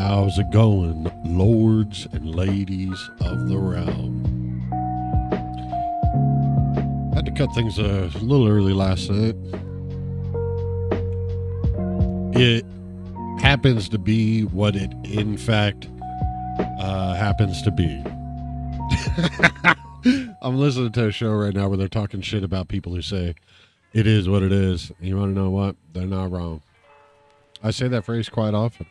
How's it going, lords and ladies of the realm? Had to cut things a little early last night. It happens to be what it in fact happens to be. I'm listening to a show right now where they're talking shit about people who say it is what it is. And you want to know what? They're not wrong. I say that phrase quite often.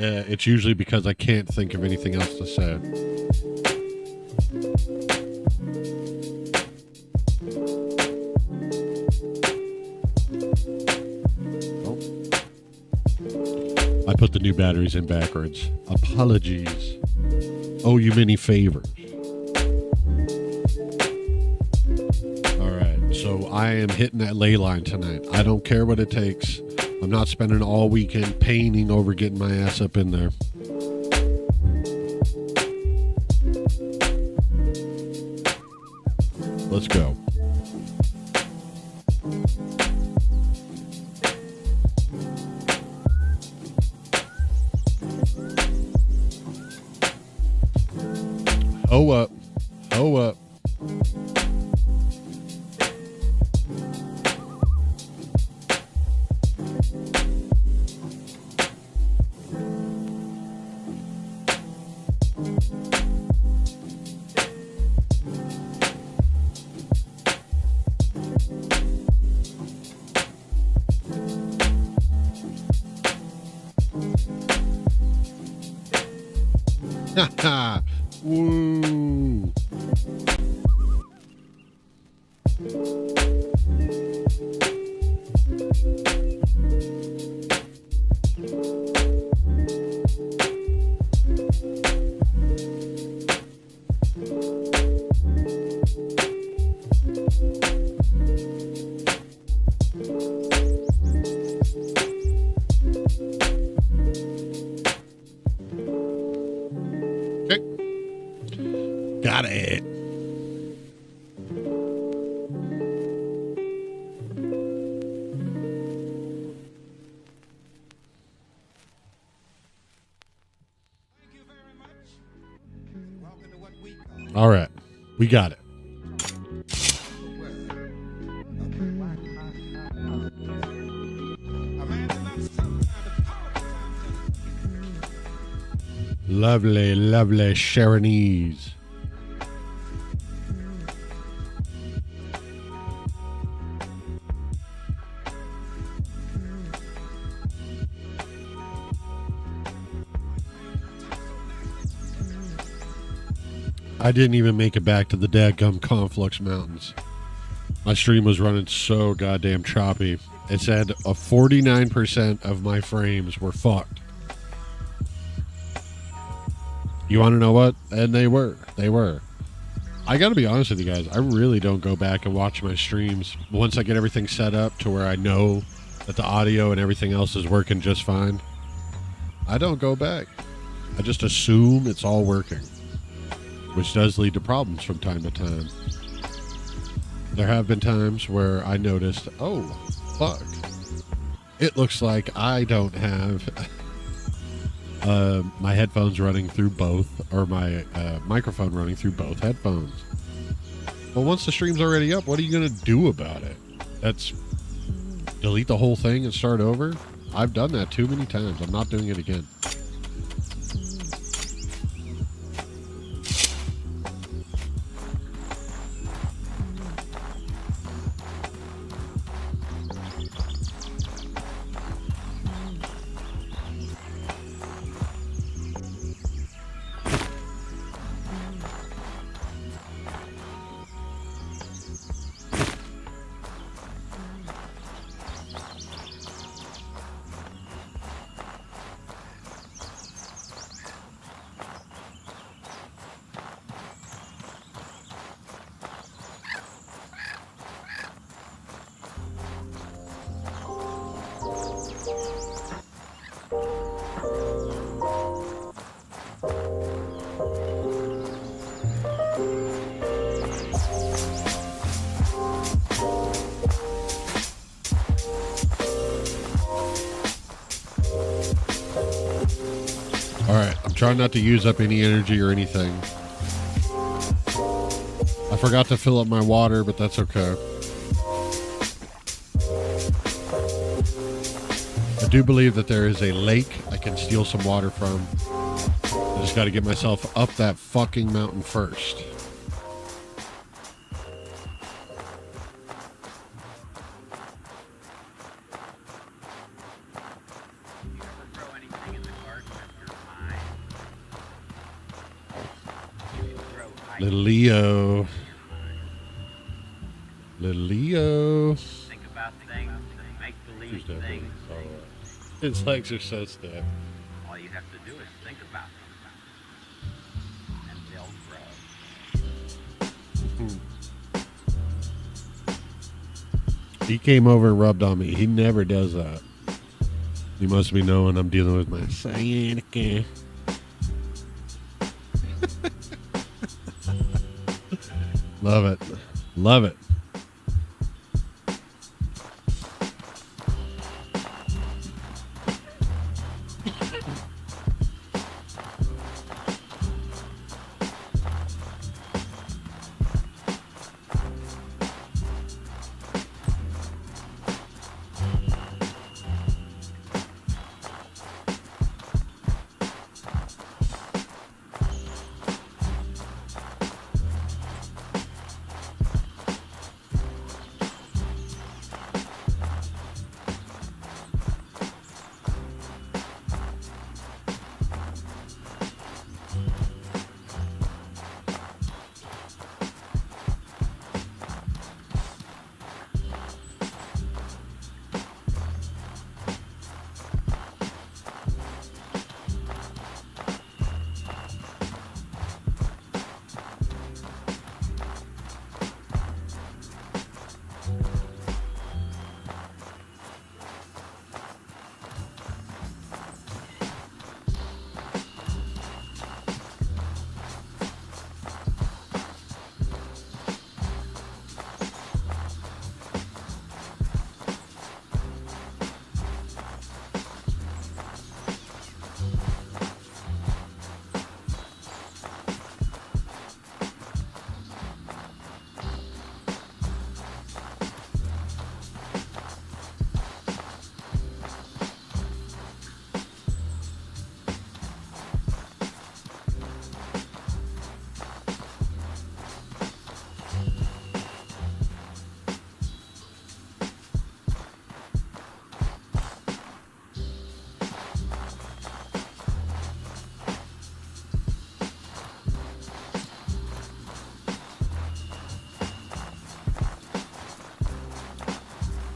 It's usually because I can't think of anything else to say. Oh. I put the new batteries in backwards. Apologies. Owe you many favors. Alright, so I am hitting that ley line tonight. I don't care what it takes. I'm not spending all weekend painting over getting my ass up in there. Let's go. Ho up. Ho up. Woo. Got it. All right. We got it. Lovely, lovely Sharonese. I didn't even make it back to the dadgum Conflux Mountains. My stream was running so goddamn choppy. It said 49% of my frames were fucked. You want to know what? And they were. They were. I got to be honest with you guys. I really don't go back and watch my streams. Once I get everything set up to where I know that the audio and everything else is working just fine, I don't go back. I just assume it's all working, which does lead to problems from time to time. There have been times where I noticed, oh, fuck. It looks like I don't have my headphones running through both, or my microphone running through both headphones. Well, once the stream's already up, what are you going to do about it? That's delete the whole thing and start over? I've done that too many times. I'm not doing it again. Alright, I'm trying not to use up any energy or anything. I forgot to fill up my water, but that's okay. I do believe that there is a lake I can steal some water from. I just got to get myself up that fucking mountain first. Little Leo. Little Leo. Think about things and make believe things. His legs are so stiff. All you have to do is think about them. And they'll grow. He came over and rubbed on me. He never does that. He must be knowing I'm dealing with my sciatica. Love it. Love it.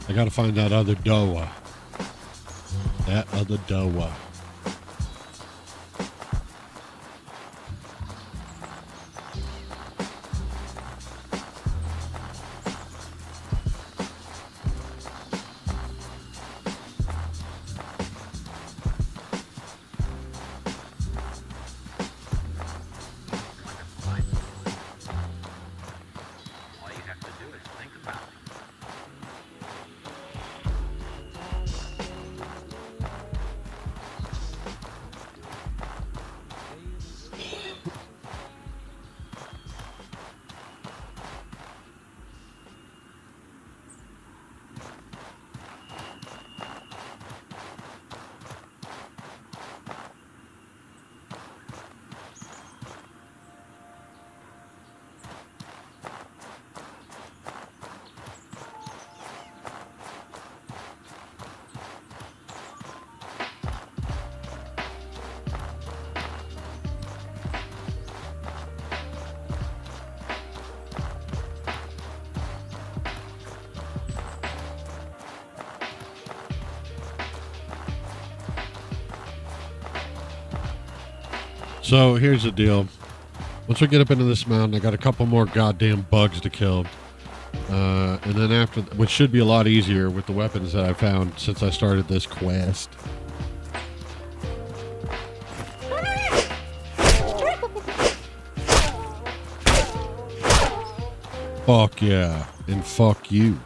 I gotta find that other doa. That other doa. All you have to do is think about it. So here's the deal. Once we get up into this mountain, I got a couple more goddamn bugs to kill. And then after, which should be a lot easier with the weapons that I found since I started this quest. Fuck yeah. And fuck you.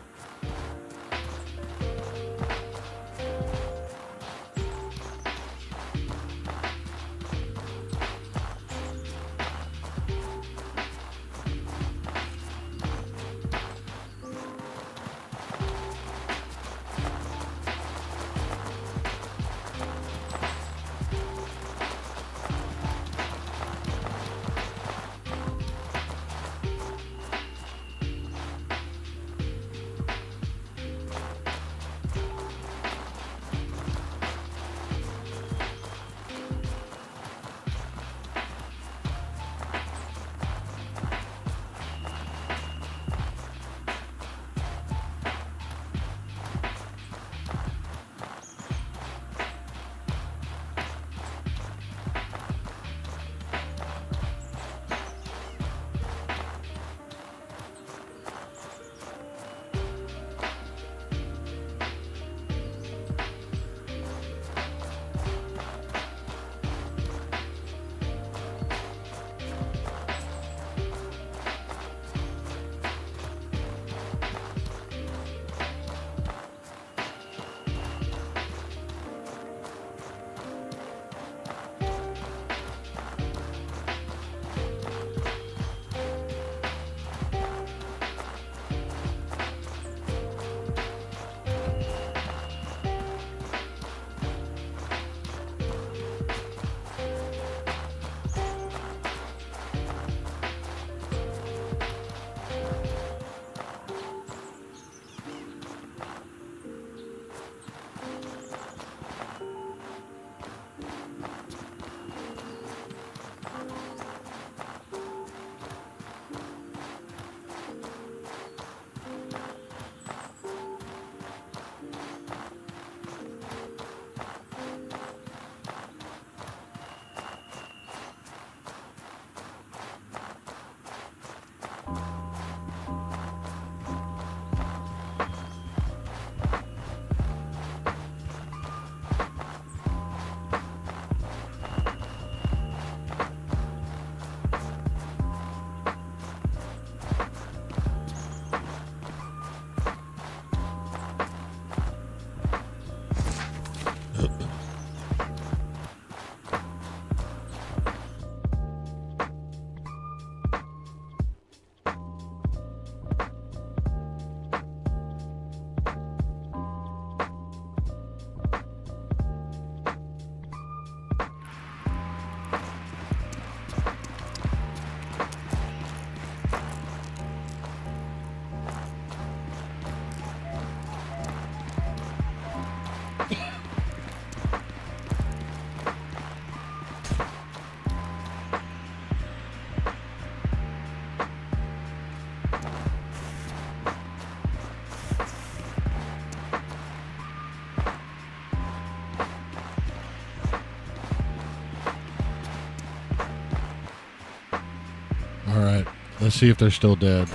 Let's see if they're still dead.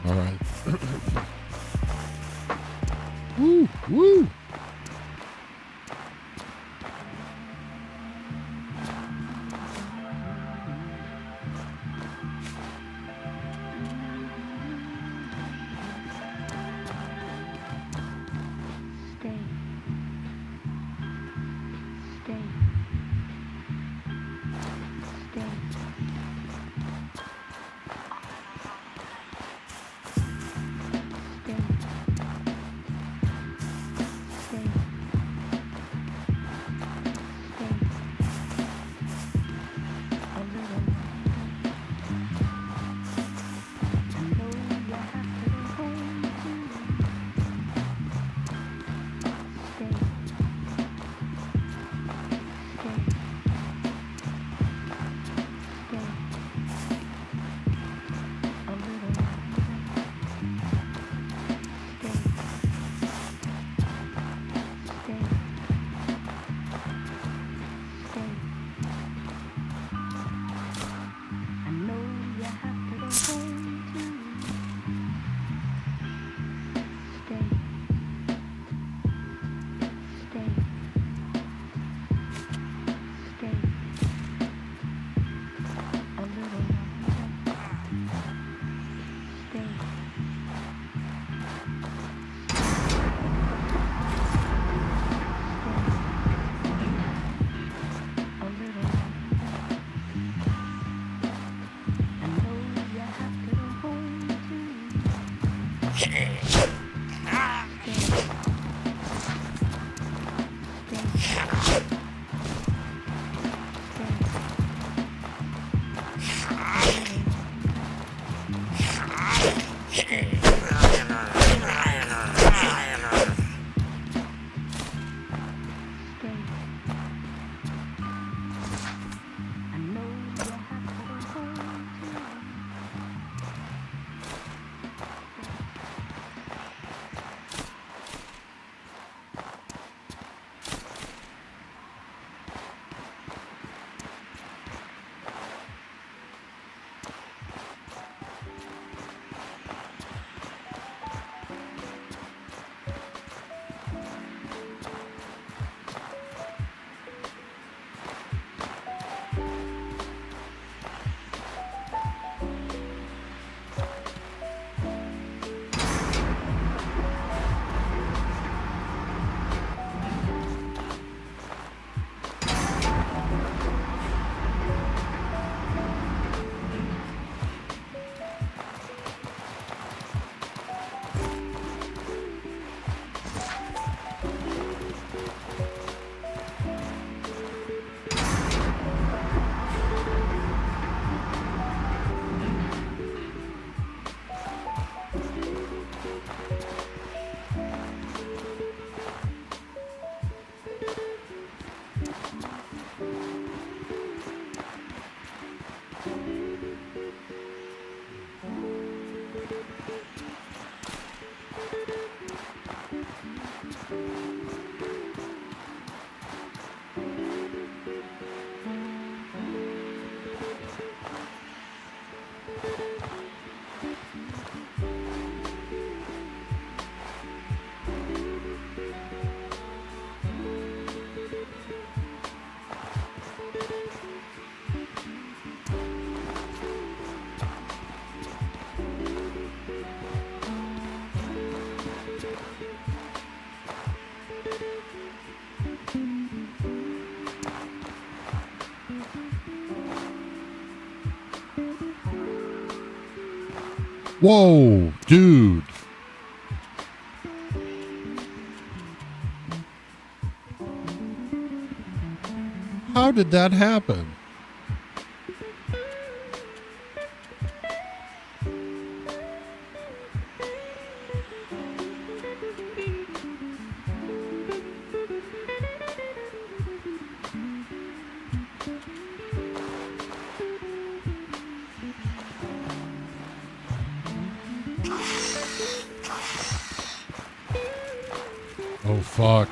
All right. Woo, woo. Whoa, dude. How did that happen? fuck.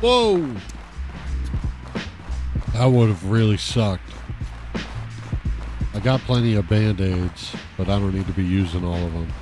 Whoa! That would have really sucked. I got plenty of band-aids, but I don't need to be using all of them.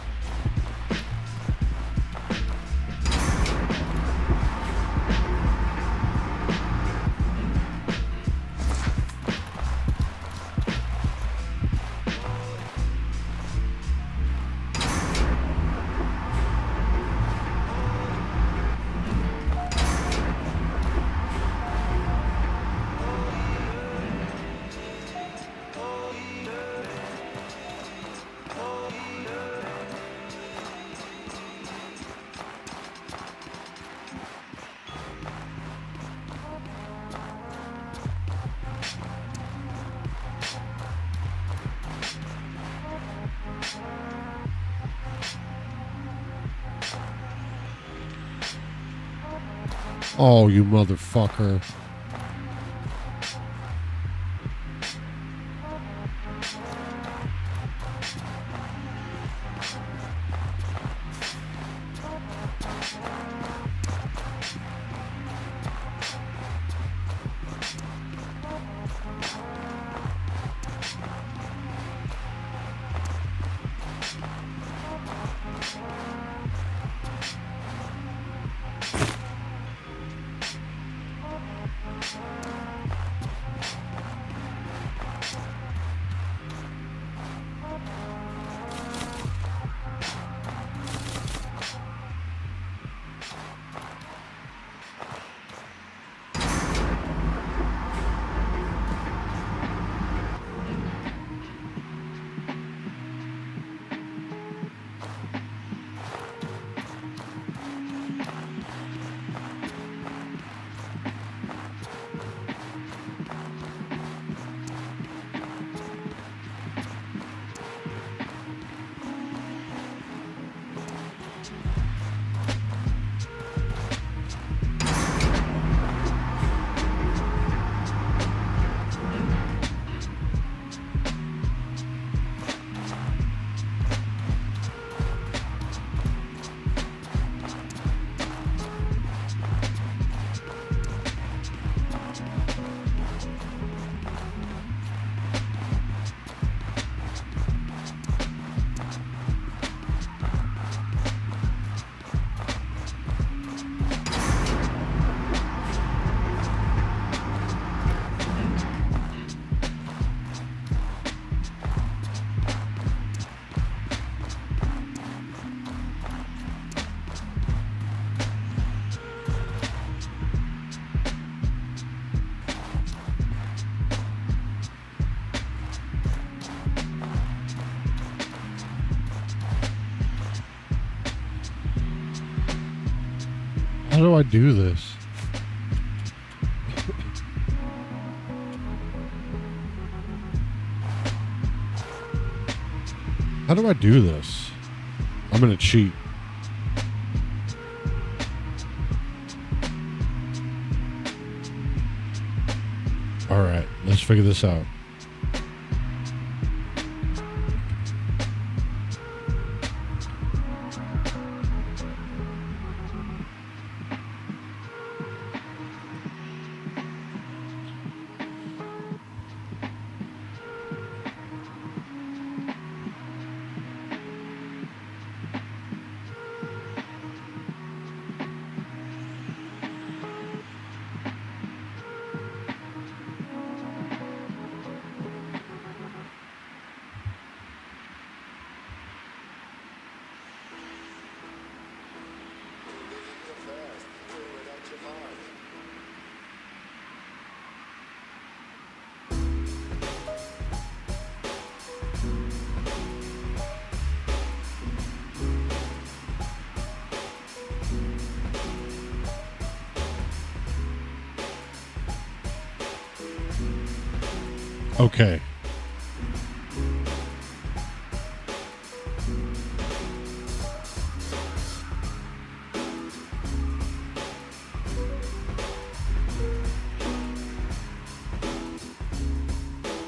Oh, you motherfucker. do I do this? How do I do this? I'm gonna cheat. All right, let's figure this out. Okay.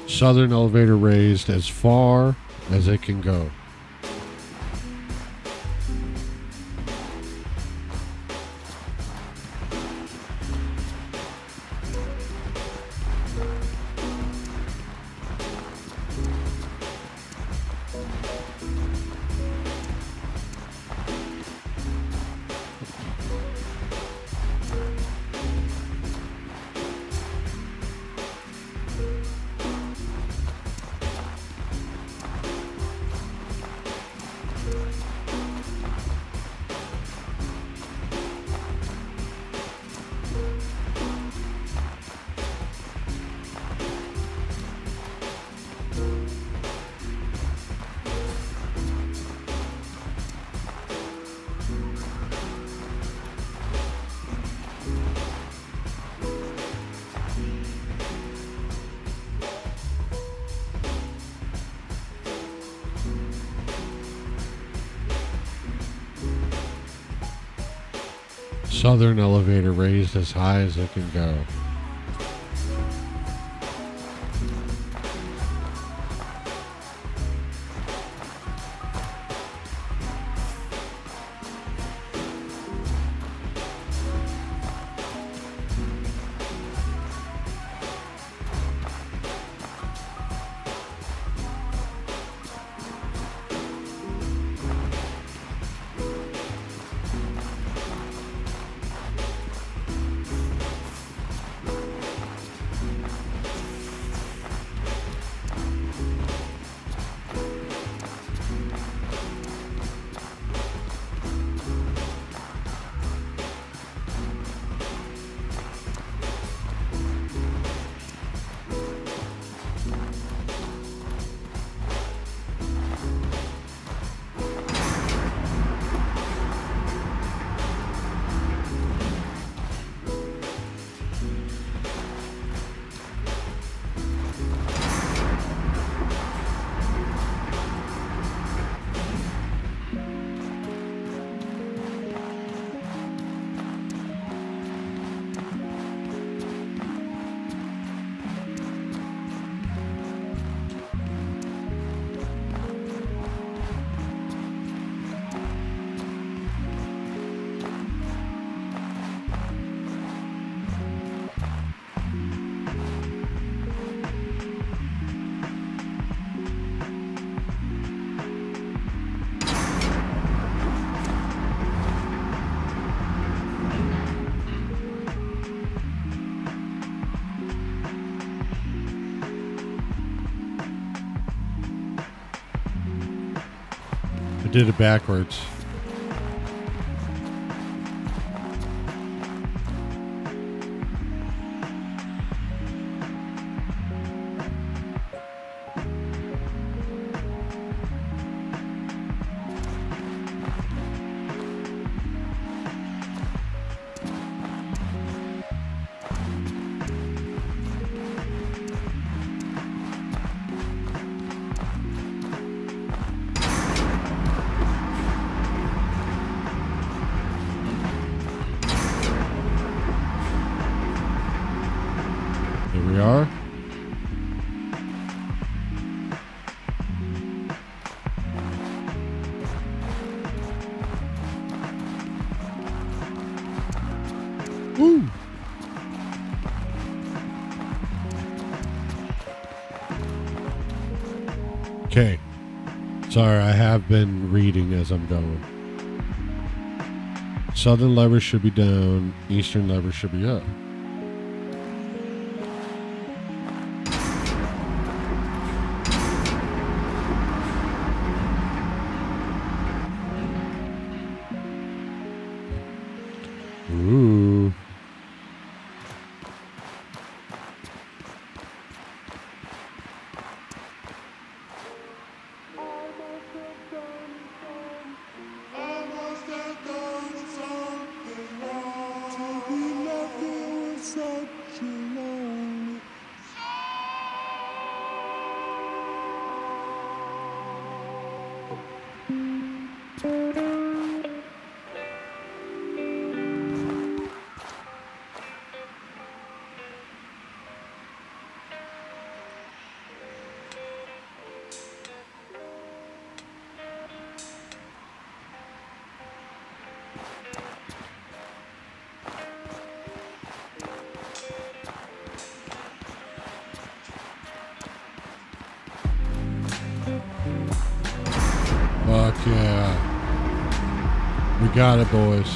Southern elevator raised as far as it can go. Southern elevator raised as high as it can go. Did it backwards. Here we are. Woo! Okay. Sorry, I have been reading as I'm going. Southern lever should be down. Eastern lever should be up. Ooh. Fuck yeah. We got it, boys.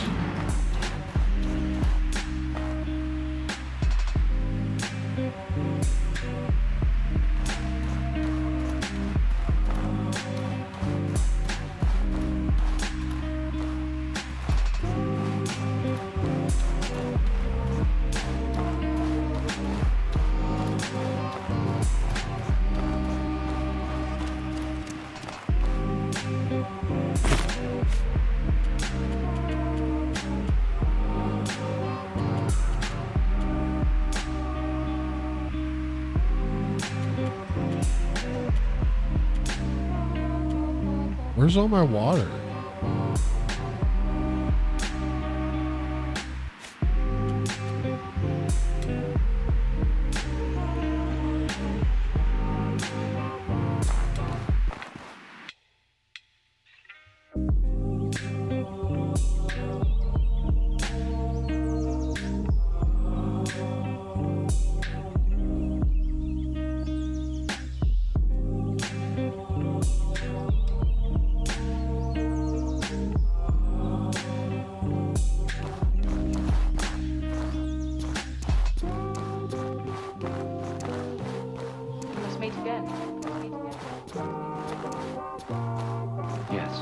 Where's all my water? Let's meet again. Yes.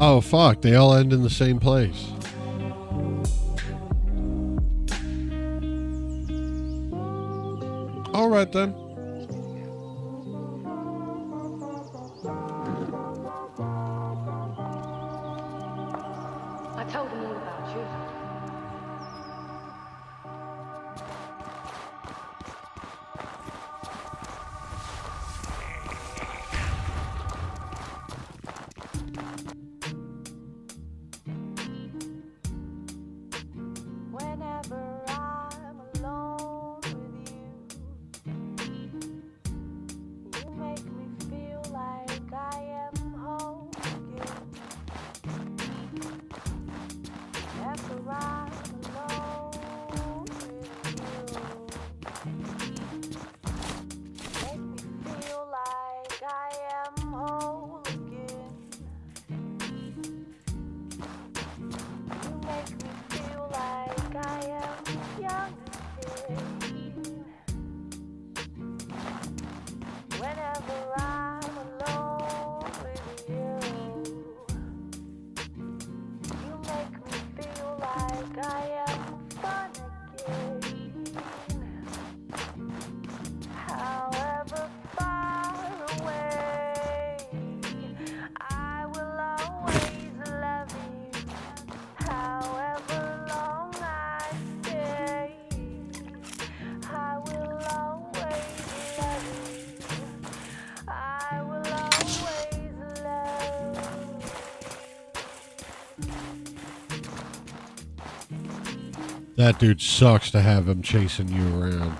Oh, fuck. They all end in the same place. All right, then. I told them all about you. Whenever I'm alone with you, That dude sucks to have him chasing you around.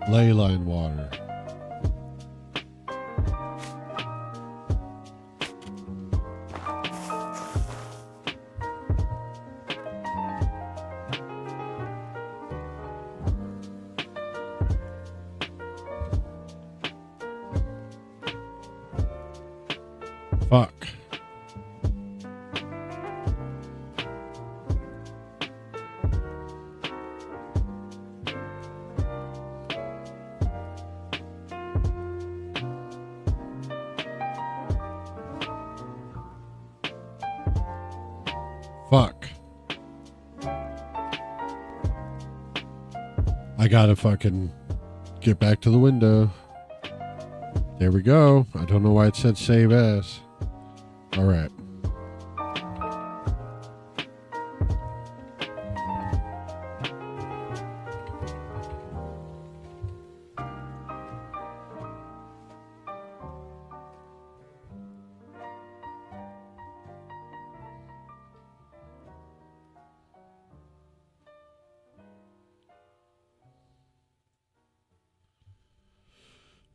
Ley line water. Fuck. Fuck. I gotta fucking get back to the window. There we go. I don't know why it said save as. All right.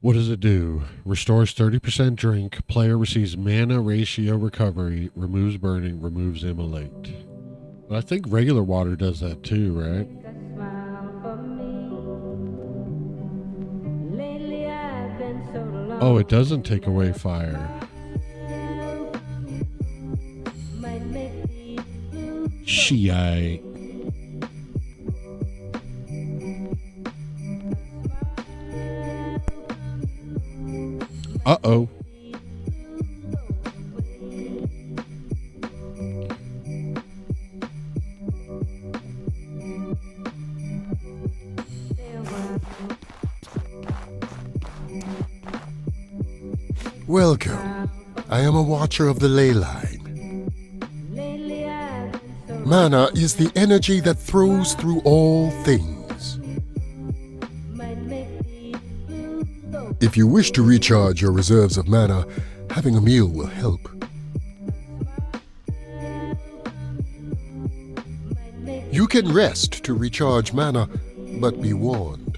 What does it do? Restores 30% drink. Player receives mana ratio recovery. Removes burning. Removes ʻMoːlːi. But I think regular water does that too, right? Oh, it doesn't take away fire. Shite. Uh-oh. Welcome. I am a watcher of the ley line. Mana is the energy that flows through all things. If you wish to recharge your reserves of mana, having a meal will help. You can rest to recharge mana, but be warned.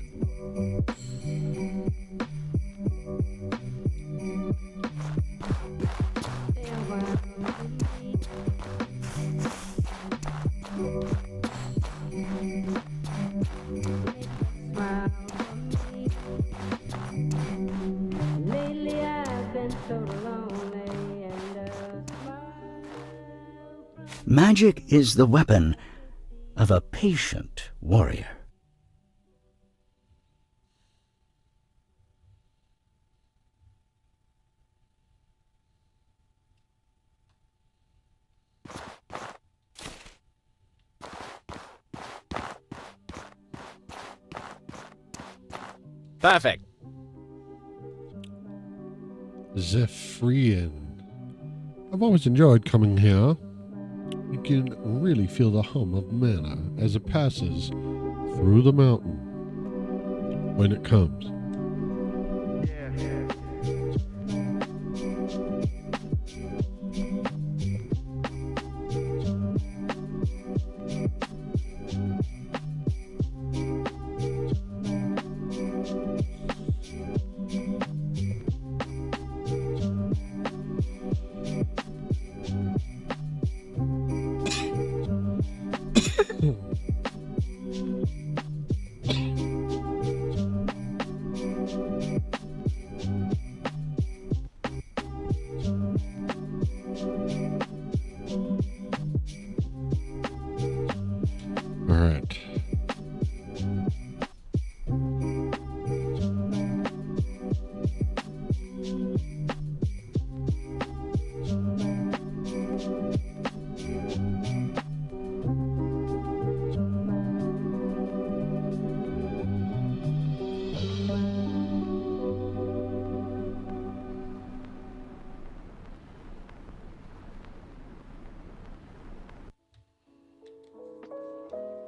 Magic is the weapon of a patient warrior. Perfect. Zephyrian. I've always enjoyed coming here. You can really feel the hum of mana as it passes through the mountain when it comes.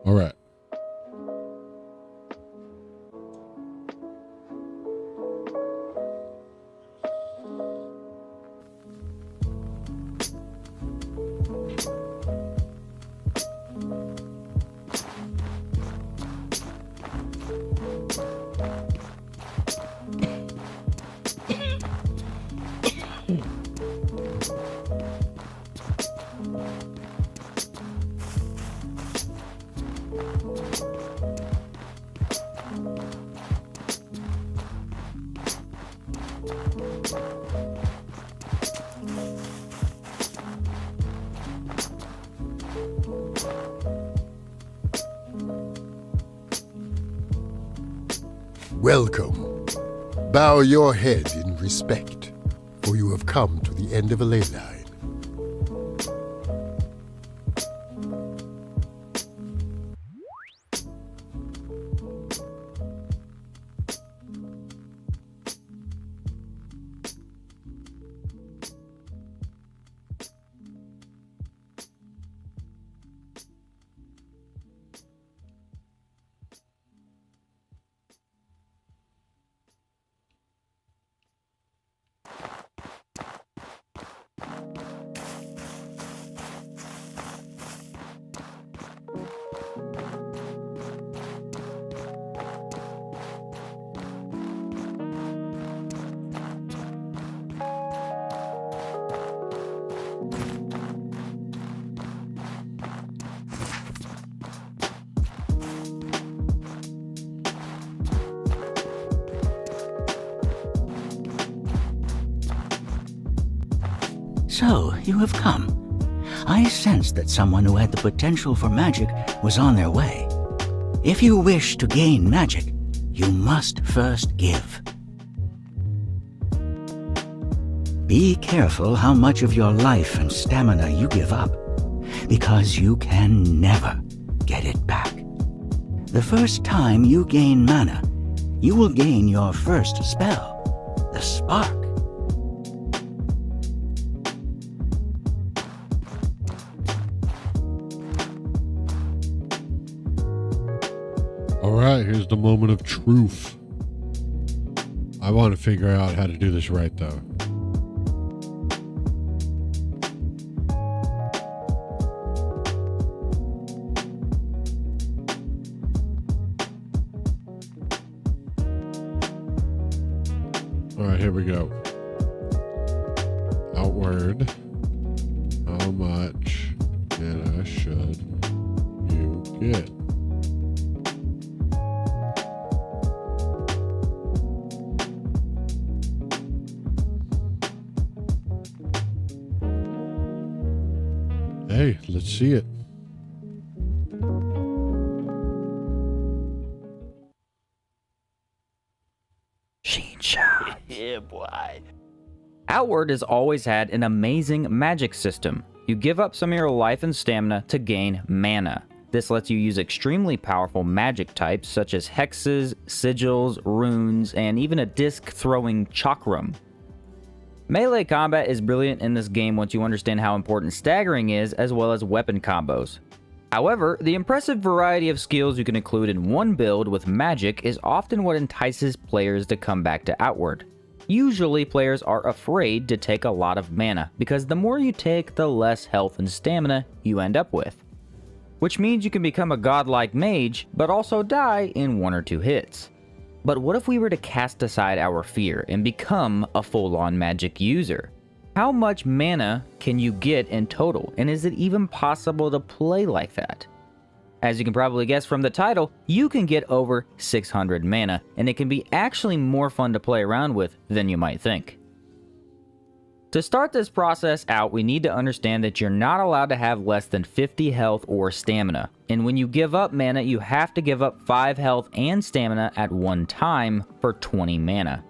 All right. Welcome. Bow your head in respect, for you have come to the end of a ley line. So, you have come. I sensed that someone who had the potential for magic was on their way. If you wish to gain magic, you must first give. Be careful how much of your life and stamina you give up, because you can never get it back. The first time you gain mana, you will gain your first spell, the spark. All right, here's the moment of truth. I want to figure out how to do this right, though. All right, here we go. Outward. How much mana should you get? Hey, let's see it. Yeah, boy. Outward has always had an amazing magic system. You give up some of your life and stamina to gain mana. This lets you use extremely powerful magic types such as hexes, sigils, runes, and even a disc-throwing chakram. Melee combat is brilliant in this game once you understand how important staggering is, as well as weapon combos. However, the impressive variety of skills you can include in one build with magic is often what entices players to come back to Outward. Usually, players are afraid to take a lot of mana, because the more you take, the less health and stamina you end up with. Which means you can become a godlike mage, but also die in 1 or 2 hits. But what if we were to cast aside our fear and become a full-on magic user? How much mana can you get in total, and is it even possible to play like that? As you can probably guess from the title, you can get over 600 mana, and it can be actually more fun to play around with than you might think. To start this process out, we need to understand that you're not allowed to have less than 50 health or stamina, and when you give up mana, you have to give up 5 health and stamina at one time for 20 mana.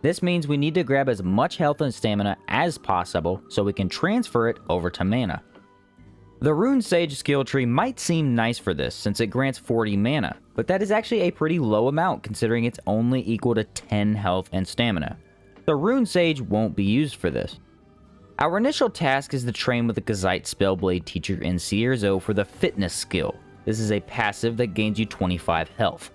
This means we need to grab as much health and stamina as possible so we can transfer it over to mana. The Rune Sage skill tree might seem nice for this since it grants 40 mana, but that is actually a pretty low amount considering it's only equal to 10 health and stamina. The Rune Sage won't be used for this. Our initial task is to train with the Kazite Spellblade teacher in Cierzo for the Fitness skill. This is a passive that gains you 25 health.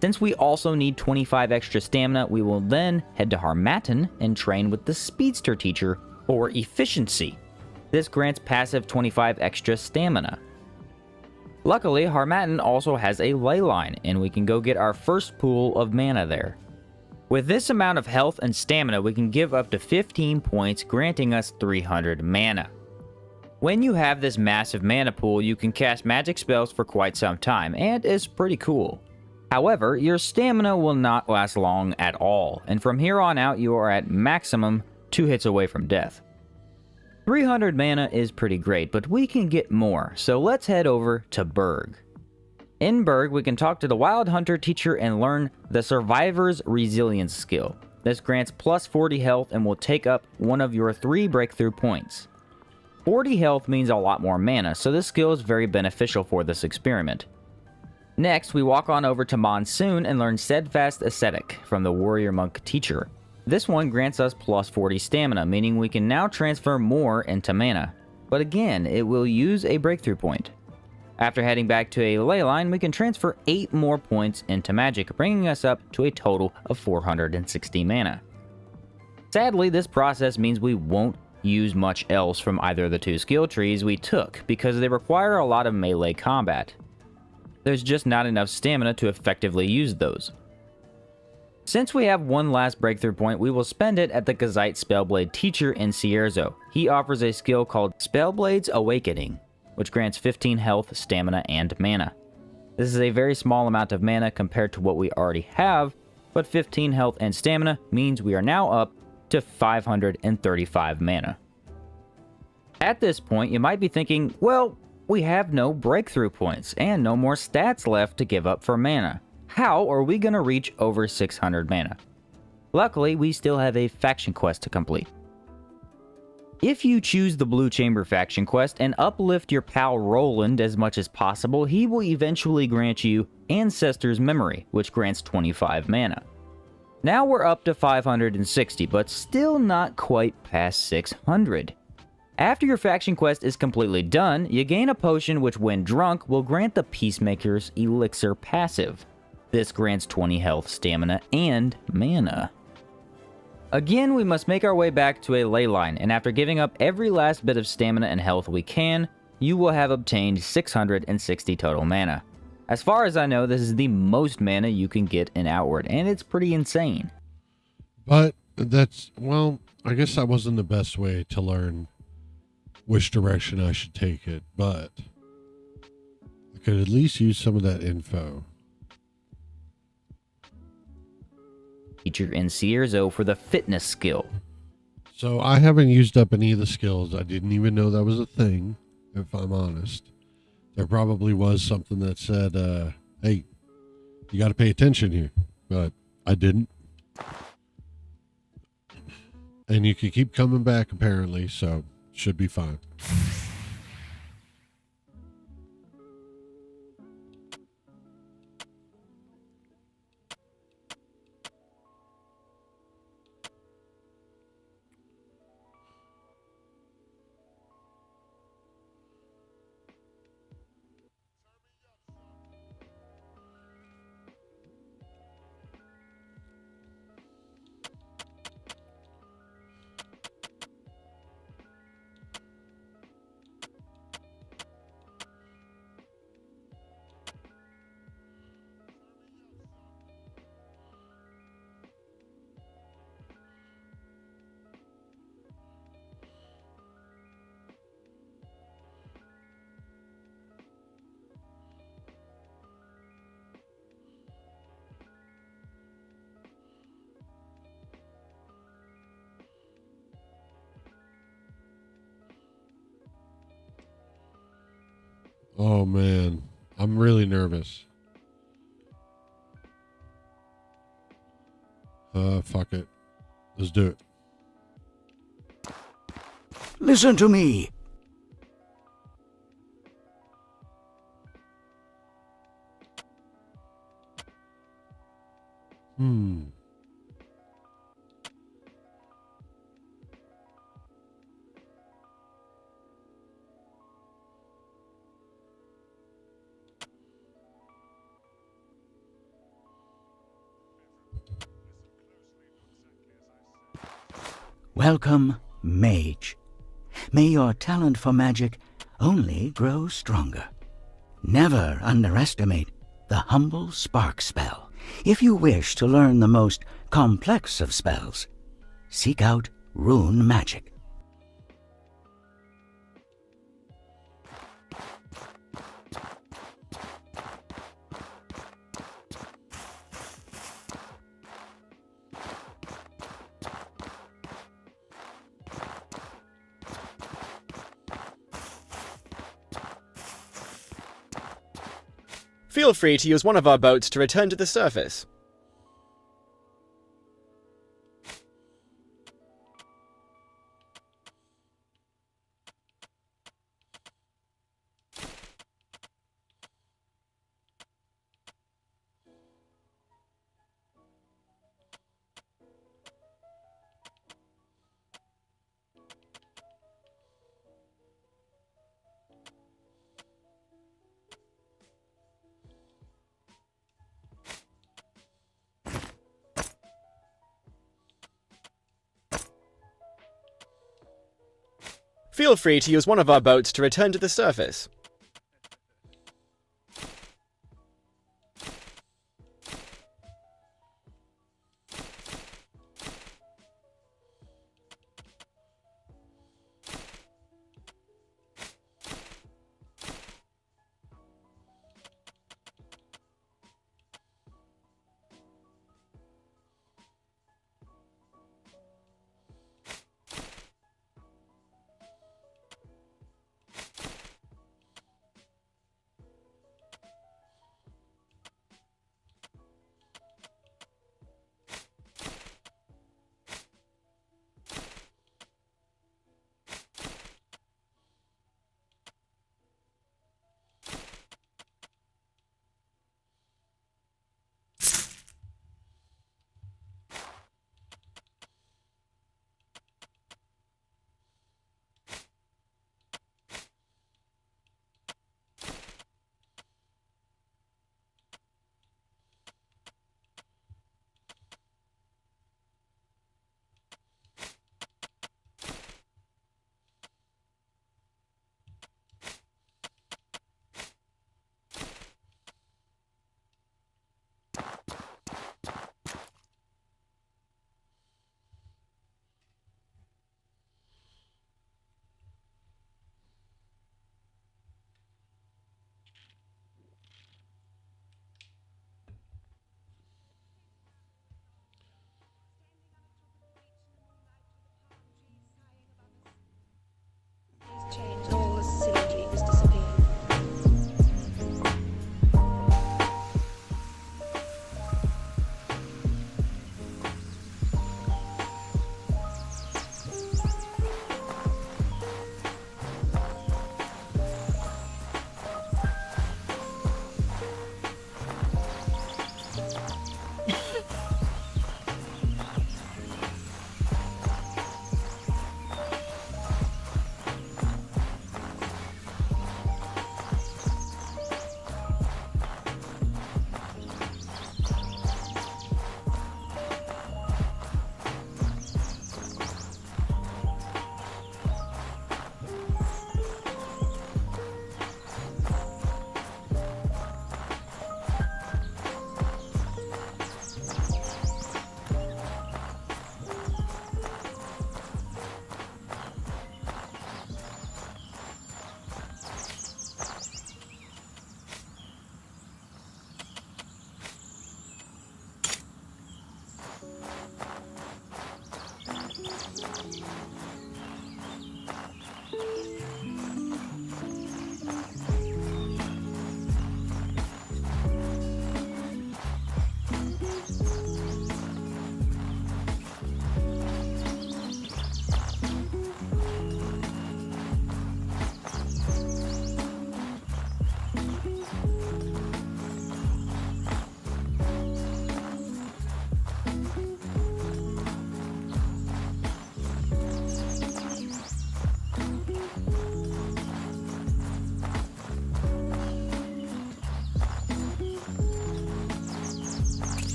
Since we also need 25 extra stamina, we will then head to Harmattan and train with the Speedster Teacher, or Efficiency. This grants passive 25 extra stamina. Luckily, Harmattan also has a ley line, and we can go get our first pool of mana there. With this amount of health and stamina, we can give up to 15 points, granting us 300 mana. When you have this massive mana pool, you can cast magic spells for quite some time, and it's pretty cool. However, your stamina will not last long at all, and from here on out you are at maximum 2 hits away from death. 300 mana is pretty great, but we can get more, so let's head over to Berg. In Berg, we can talk to the Wild Hunter Teacher and learn the Survivor's Resilience skill. This grants plus 40 health and will take up one of your 3 breakthrough points. 40 health means a lot more mana, so this skill is very beneficial for this experiment. Next, we walk on over to Monsoon and learn Steadfast Ascetic from the Warrior Monk Teacher. This one grants us plus 40 stamina, meaning we can now transfer more into mana. But again, it will use a breakthrough point. After heading back to a ley line, we can transfer 8 more points into magic, bringing us up to a total of 460 mana. Sadly, this process means we won't use much else from either of the 2 skill trees we took, because they require a lot of melee combat. There's just not enough stamina to effectively use those. Since we have one last breakthrough point, we will spend it at the Gazite Spellblade Teacher in Cierzo. He offers a skill called Spellblade's Awakening, which grants 15 health, stamina, and mana. This is a very small amount of mana compared to what we already have, but 15 health and stamina means we are now up to 535 mana. At this point, you might be thinking, well, we have no breakthrough points and no more stats left to give up for mana. How are we going to reach over 600 mana? Luckily, we still have a faction quest to complete. If you choose the Blue Chamber faction quest and uplift your pal Roland as much as possible, he will eventually grant you Ancestor's Memory, which grants 25 mana. Now we're up to 560, but still not quite past 600. After your faction quest is completely done, you gain a potion which, when drunk, will grant the Peacemaker's Elixir passive. This grants 20 health, stamina, and mana. Again, we must make our way back to a ley line, and after giving up every last bit of stamina and health we can, you will have obtained 660 total mana. As far as I know, this is the most mana you can get in Outward, and it's pretty insane. But that's, well, I guess that wasn't the best way to learn which direction I should take it, but I could at least use some of that info. Teacher in Cierzo for the fitness skill. So I haven't used up any of the skills. I didn't even know that was a thing, if I'm honest. There probably was something that said, hey, you got to pay attention here, but I didn't. And you can keep coming back apparently, so should be fine. Oh man, I'm really nervous. Fuck it. Let's do it. Listen to me. Welcome, Mage. May your talent for magic only grow stronger. Never underestimate the humble spark spell. If you wish to learn the most complex of spells, seek out rune magic. Feel free to use one of our boats to return to the surface. Feel free to use one of our boats to return to the surface.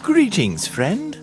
Greetings, friend.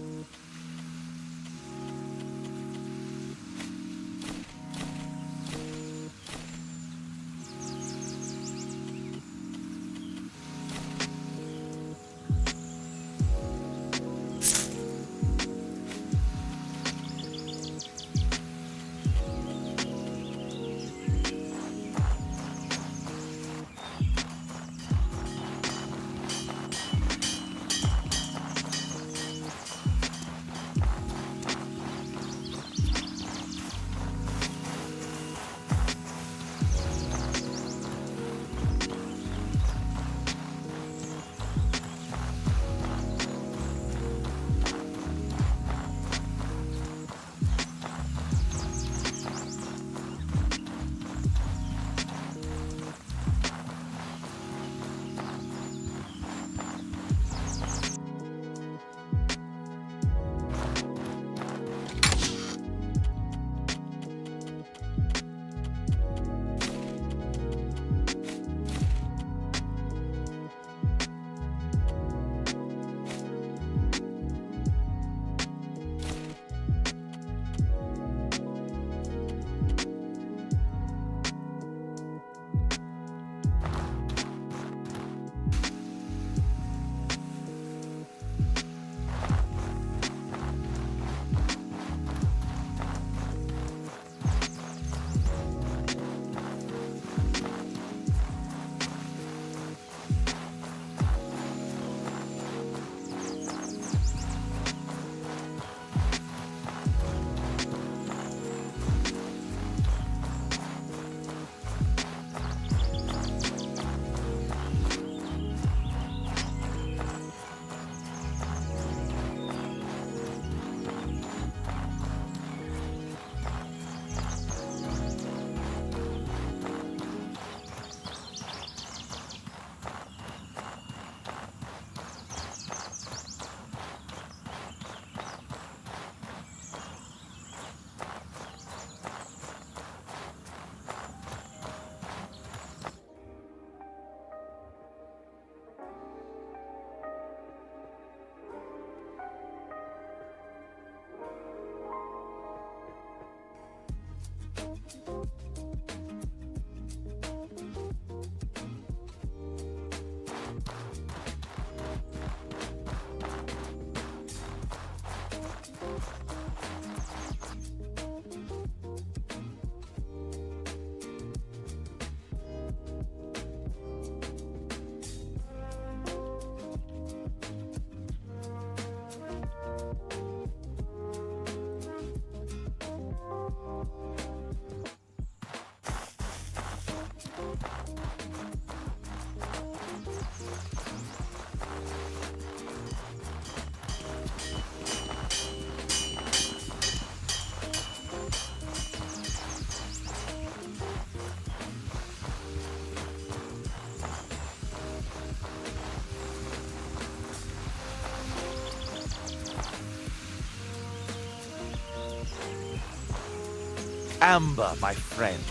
amber, my friend.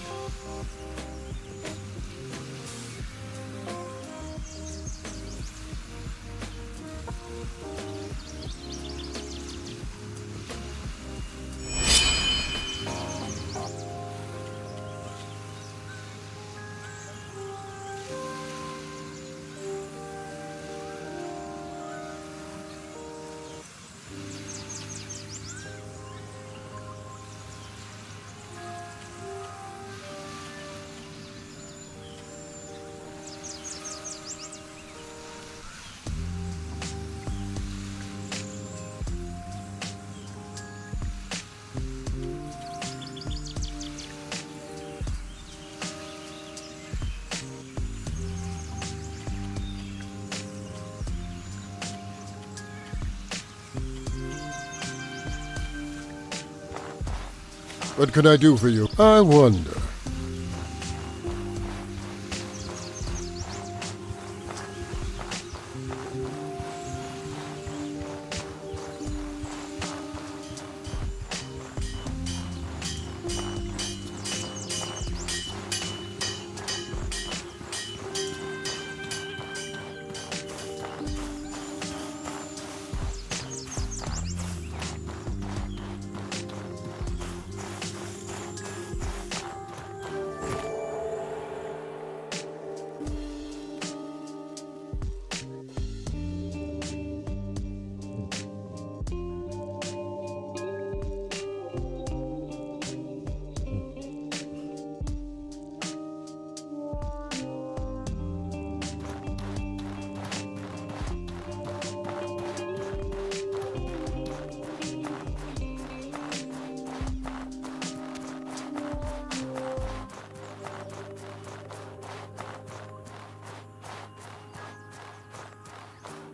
What can I do for you? I wonder.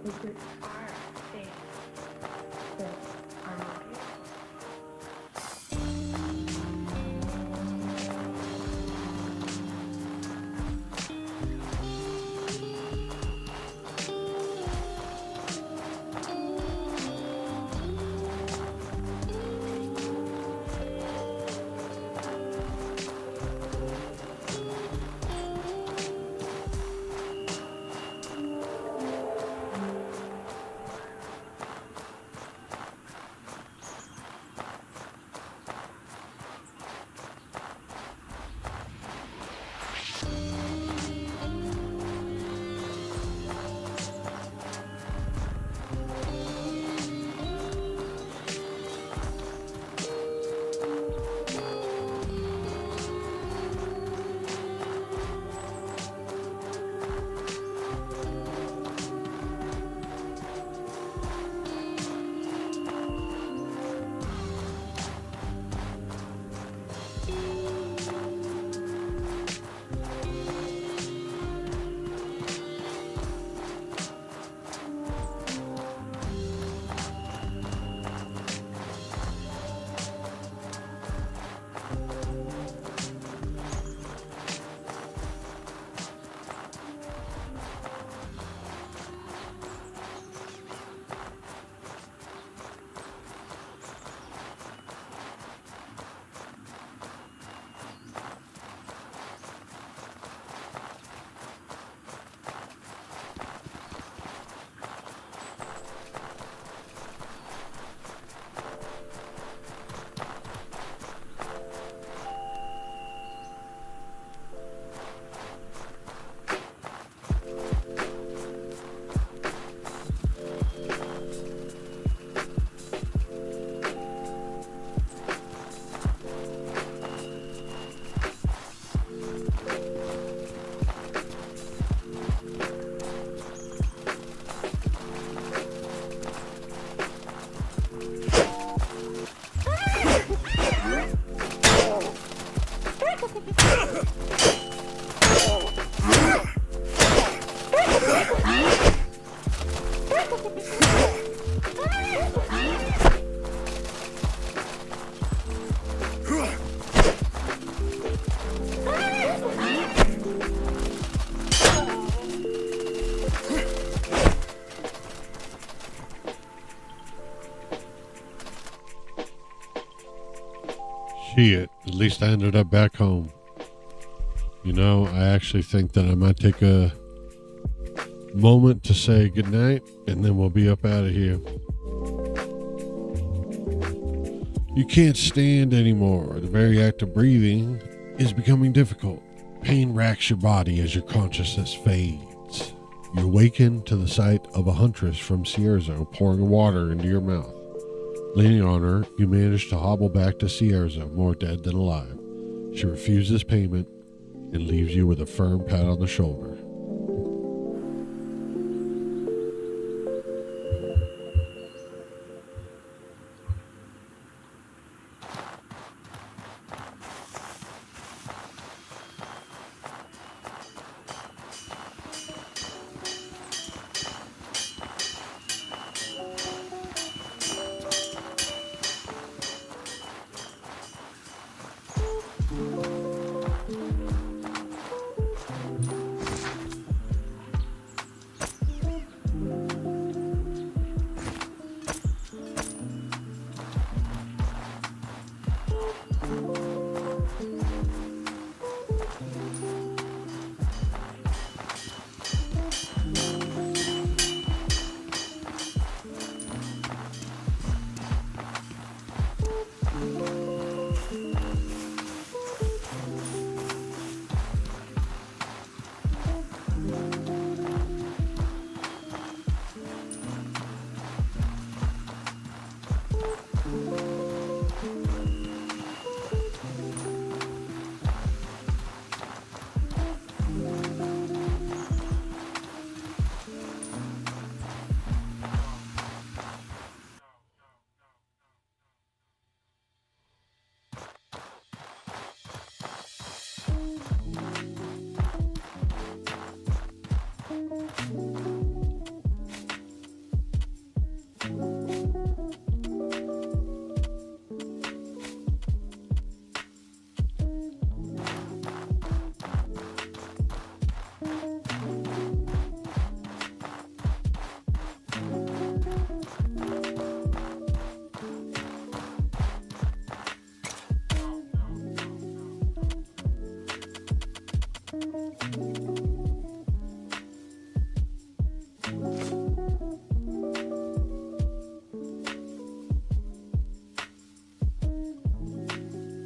Is it our faith that ʻMoːlːi? Shit, at least I ended up back home. You know, I actually think that I might take a moment to say goodnight, and then we'll be up out of here. You can't stand anymore. The very act of breathing is becoming difficult. Pain racks your body as your consciousness fades. You awaken to the sight of a huntress from Cierzo pouring water into your mouth. Leaning on her, you manage to hobble back to Cierzo, more dead than alive. She refuses payment and leaves you with a firm pat on the shoulder.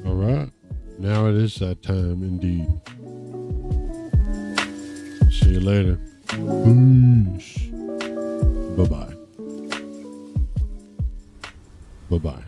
All right, now it is that time indeed. See you later. Peace. Bye-bye. Bye-bye.